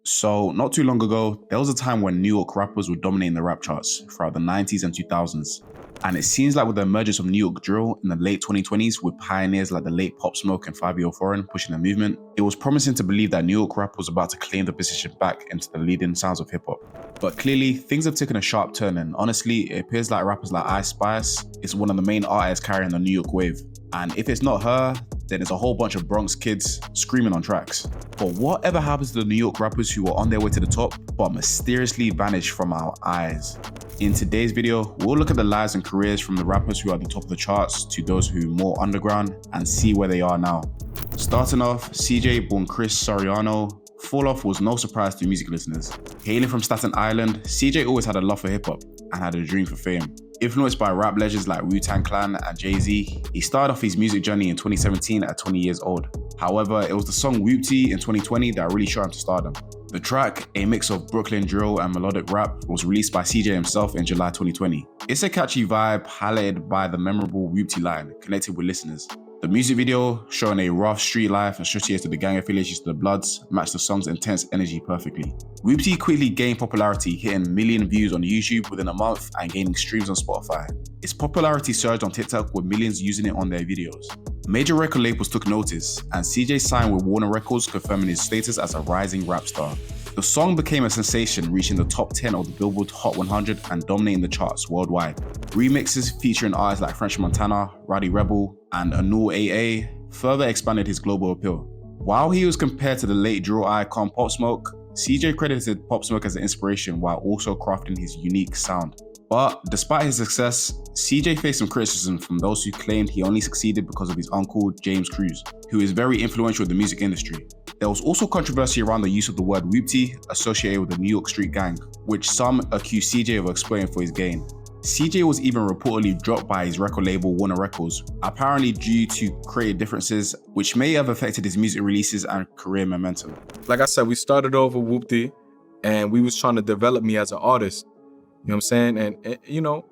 So, not too long ago, there was a time when New York rappers were dominating the rap charts throughout the 90s and 2000s. And it seems like with the emergence of New York drill in the late 2020s with pioneers like the late Pop Smoke and 5 Foreign pushing the movement, it was promising to believe that New York rap was about to claim the position back into the leading sounds of hip hop. But clearly, things have taken a sharp turn, and honestly, it appears like rappers like Ice Spice is one of the main artists carrying the New York wave. And if it's not her, then it's a whole bunch of Bronx kids screaming on tracks. But whatever happens to the New York rappers who were on their way to the top but mysteriously vanished from our eyes? In today's video, we'll look at the lives and careers from the rappers who are at the top of the charts to those who are more underground and see where they are now. Starting off, CJ, born Chris Soriano. Fall off was no surprise to music listeners. Hailing from Staten Island, CJ always had a love for hip hop and had a dream for fame. Influenced by rap legends like Wu-Tang Clan and Jay-Z, he started off his music journey in 2017 at 20 years old. However, it was the song Whoopty in 2020 that really shot him to stardom. The track, a mix of Brooklyn drill and melodic rap, was released by CJ himself in July 2020. It's a catchy vibe highlighted by the memorable Whoopty line, connected with listeners. The music video, showing a rough street life associated with the gang affiliations to the Bloods, matched the song's intense energy perfectly. Whoopty quickly gained popularity, hitting million views on YouTube within a month and gaining streams on Spotify. Its popularity surged on TikTok with millions using it on their videos. Major record labels took notice, and CJ signed with Warner Records, confirming his status as a rising rap star. The song became a sensation, reaching the top 10 of the Billboard Hot 100 and dominating the charts worldwide. Remixes featuring artists like French Montana, Roddy Rebel, and Anul AA further expanded his global appeal. While he was compared to the late drill icon Pop Smoke, CJ credited Pop Smoke as an inspiration while also crafting his unique sound. But despite his success, CJ faced some criticism from those who claimed he only succeeded because of his uncle James Cruz, who is very influential in the music industry. There was also controversy around the use of the word Whoopty associated with the New York street gang, which some accused CJ of exploiting for his gain. CJ was even reportedly dropped by his record label Warner Records, apparently due to creative differences, which may have affected his music releases and career momentum. Like I said, we started over Whoopty, and we was trying to develop me as an artist. You know what I'm saying? And you know,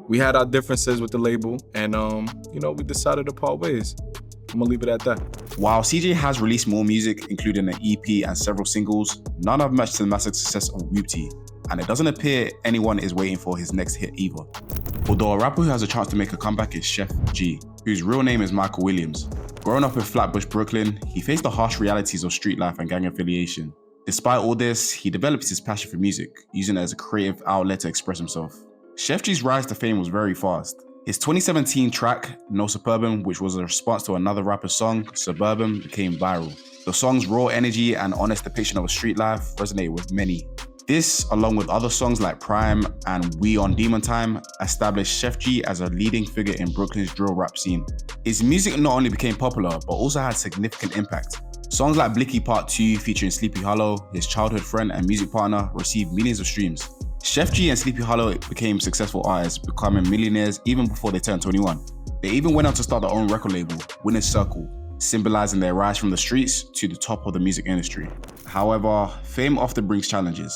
we had our differences with the label, and you know, we decided to part ways. I'm gonna leave it at that. While CJ has released more music, including an EP and several singles, none have matched the massive success of Whoopty, and it doesn't appear anyone is waiting for his next hit either. Although a rapper who has a chance to make a comeback is Sheff G, whose real name is Michael Williams. Growing up in Flatbush, Brooklyn, he faced the harsh realities of street life and gang affiliation. Despite all this, he developed his passion for music, using it as a creative outlet to express himself. Sheff G's rise to fame was very fast. His 2017 track, No Suburban, which was a response to another rapper's song, Suburban, became viral. The song's raw energy and honest depiction of a street life resonated with many. This, along with other songs like Prime and We on Demon Time, established Sheff G as a leading figure in Brooklyn's drill rap scene. His music not only became popular, but also had significant impact. Songs like Blicky Part 2 featuring Sleepy Hollow, his childhood friend and music partner, received millions of streams. Sheff G and Sleepy Hollow became successful artists, becoming millionaires even before they turned 21. They even went on to start their own record label, Winner's Circle, symbolizing their rise from the streets to the top of the music industry. However, fame often brings challenges.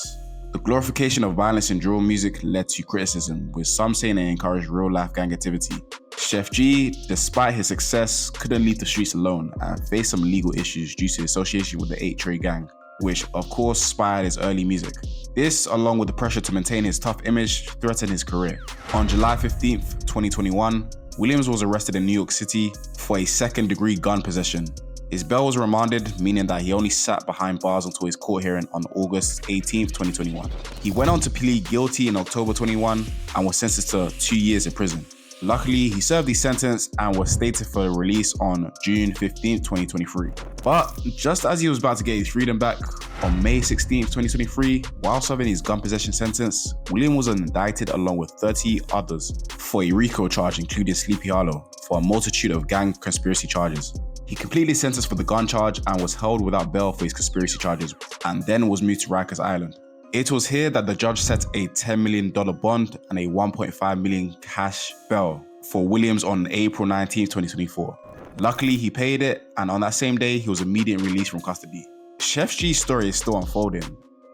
The glorification of violence in drill music led to criticism, with some saying it encouraged real-life gang activity. Sheff G, despite his success, couldn't leave the streets alone and faced some legal issues due to association with the 8 Trade gang, which of course inspired his early music. This, along with the pressure to maintain his tough image, threatened his career. On July 15th, 2021, Williams was arrested in New York City for a second-degree gun possession. His bail was remanded, meaning that he only sat behind bars until his court hearing on August 18th, 2021. He went on to plead guilty in October 21 and was sentenced to 2 years in prison. Luckily, he served his sentence and was slated for release on June 15, 2023. But just as he was about to get his freedom back, on May 16, 2023, while serving his gun possession sentence, William was indicted along with 30 others for a RICO charge, including Sleepy Hollow, for a multitude of gang conspiracy charges. He completed sentenced for the gun charge and was held without bail for his conspiracy charges, and then was moved to Rikers Island. It was here that the judge set a $10 million bond and a $1.5 million cash bail for Williams on April 19, 2024. Luckily, he paid it, and on that same day, he was immediately released from custody. Sheff G's story is still unfolding.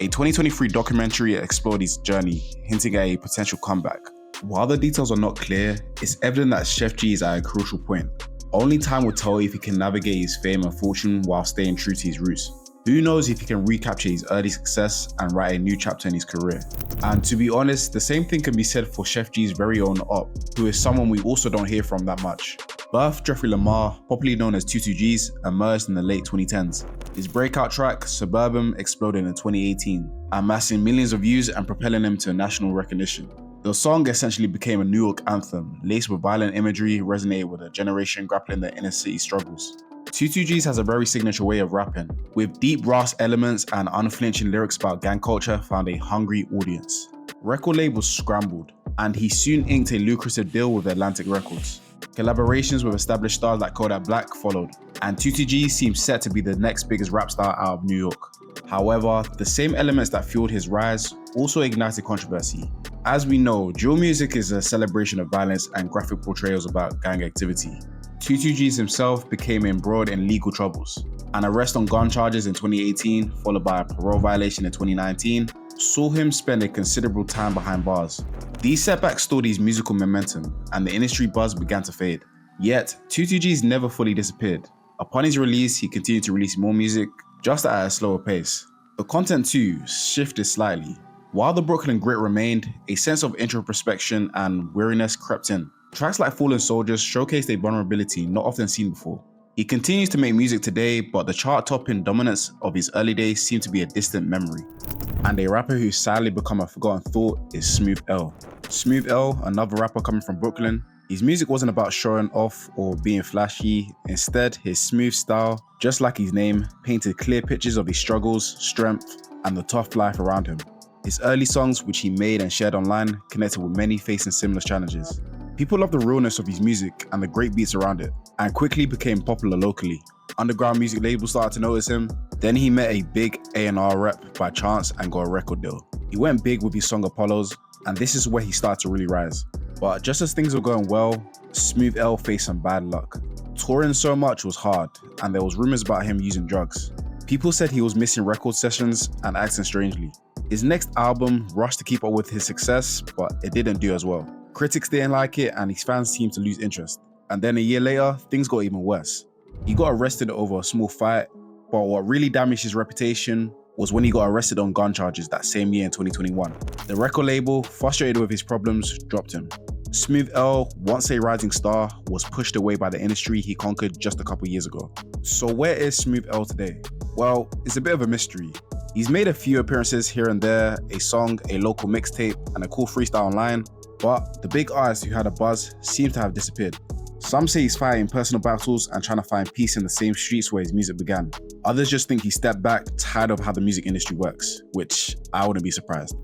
A 2023 documentary explored his journey, hinting at a potential comeback. While the details are not clear, it's evident that Sheff G is at a crucial point. Only time will tell if he can navigate his fame and fortune while staying true to his roots. Who knows if he can recapture his early success and write a new chapter in his career. And to be honest, the same thing can be said for Sheff G's very own Op, who is someone we also don't hear from that much. Birth Jeffrey Lamar, popularly known as 22Gs, emerged in the late 2010s. His breakout track, Suburban, exploded in 2018, amassing millions of views and propelling him to national recognition. The song essentially became a New York anthem, laced with violent imagery, resonated with a generation grappling their inner city struggles. 22Gs has a very signature way of rapping, with deep brass elements and unflinching lyrics about gang culture found a hungry audience. Record labels scrambled, and he soon inked a lucrative deal with Atlantic Records. Collaborations with established stars like Kodak Black followed, and 22G seems set to be the next biggest rap star out of New York. However, the same elements that fueled his rise also ignited controversy. As we know, drill music is a celebration of violence and graphic portrayals about gang activity. 22Gs himself became embroiled in legal troubles. An arrest on gun charges in 2018, followed by a parole violation in 2019, saw him spend a considerable time behind bars. These setbacks stalled his musical momentum, and the industry buzz began to fade. Yet, 22Gs never fully disappeared. Upon his release, he continued to release more music, just at a slower pace. The content too shifted slightly. While the Brooklyn grit remained, a sense of introspection and weariness crept in. Tracks like Fallen Soldiers showcased a vulnerability not often seen before. He continues to make music today, but the chart-topping dominance of his early days seemed to be a distant memory. And a rapper who's sadly become a forgotten thought is Smooth L. Smooth L, another rapper coming from Brooklyn, his music wasn't about showing off or being flashy. Instead, his smooth style, just like his name, painted clear pictures of his struggles, strength, and the tough life around him. His early songs, which he made and shared online, connected with many facing similar challenges. People loved the realness of his music and the great beats around it, and quickly became popular locally. Underground music labels started to notice him. Then he met a big A&R rep by chance and got a record deal. He went big with his song Apollos, and this is where he started to really rise. But just as things were going well, Smooth L faced some bad luck. Touring so much was hard, and there was rumors about him using drugs. People said he was missing record sessions and acting strangely. His next album rushed to keep up with his success, but it didn't do as well. Critics didn't like it, and his fans seemed to lose interest. And then a year later, things got even worse. He got arrested over a small fight, but what really damaged his reputation was when he got arrested on gun charges that same year in 2021. The record label, frustrated with his problems, dropped him. Smooth L, once a rising star, was pushed away by the industry he conquered just a couple years ago. So where is Smooth L today? Well, it's a bit of a mystery. He's made a few appearances here and there, a song, a local mixtape, and a cool freestyle online, but the big artists who had a buzz seem to have disappeared. Some say he's fighting personal battles and trying to find peace in the same streets where his music began. Others just think he stepped back, tired of how the music industry works, which I wouldn't be surprised.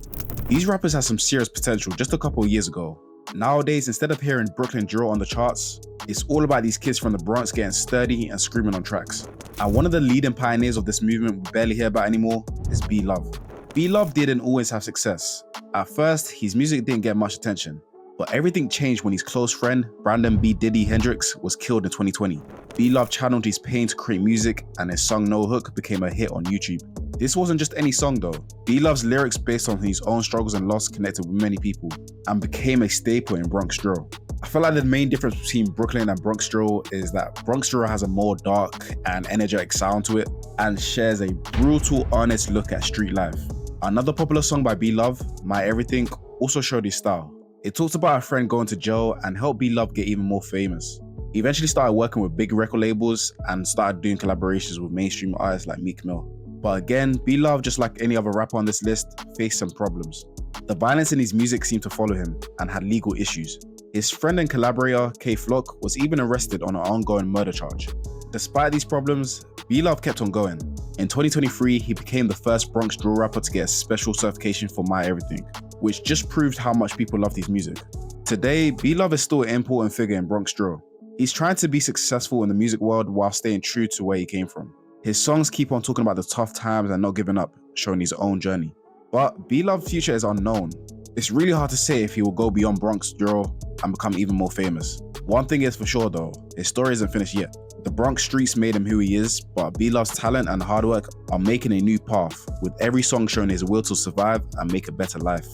These rappers had some serious potential just a couple of years ago. Nowadays, instead of hearing Brooklyn drill on the charts, it's all about these kids from the Bronx getting sturdy and screaming on tracks. And one of the leading pioneers of this movement we barely hear about anymore is B-lovee. B-lovee didn't always have success. At first, his music didn't get much attention. But everything changed when his close friend, Brandon B. Diddy Hendrix, was killed in 2020. B-lovee channeled his pain to create music, and his song No Hook became a hit on YouTube. This wasn't just any song though. B-love's lyrics based on his own struggles and loss connected with many people, and became a staple in Bronx drill. I feel like the main difference between Brooklyn and Bronx drill is that Bronx drill has a more dark and energetic sound to it, and shares a brutal, honest look at street life. Another popular song by B-lovee, My Everything, also showed his style. It talked about a friend going to jail and helped B-lovee get even more famous. He eventually started working with big record labels and started doing collaborations with mainstream artists like Meek Mill. But again, B-lovee, just like any other rapper on this list, faced some problems. The violence in his music seemed to follow him and had legal issues. His friend and collaborator, K Flock, was even arrested on an ongoing murder charge. Despite these problems, B-lovee kept on going. In 2023, he became the first Bronx drill rapper to get a special certification for My Everything, which just proved how much people loved his music. Today, B-lovee is still an important figure in Bronx drill. He's trying to be successful in the music world while staying true to where he came from. His songs keep on talking about the tough times and not giving up, showing his own journey. But B-lovee's future is unknown. It's really hard to say if he will go beyond Bronx drill and become even more famous. One thing is for sure though, his story isn't finished yet. The Bronx streets made him who he is, but B-lovee's talent and hard work are making a new path, with every song showing his will to survive and make a better life.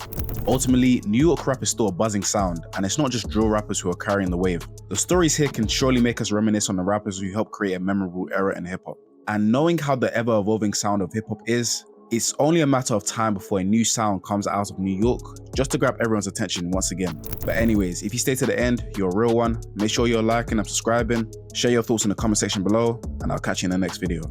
Ultimately, New York rap is still a buzzing sound, and it's not just drill rappers who are carrying the wave. The stories here can surely make us reminisce on the rappers who helped create a memorable era in hip-hop. And knowing how the ever-evolving sound of hip-hop is, it's only a matter of time before a new sound comes out of New York just to grab everyone's attention once again. But anyways, if you stay to the end, you're a real one. Make sure you're liking and subscribing, share your thoughts in the comment section below, and I'll catch you in the next video.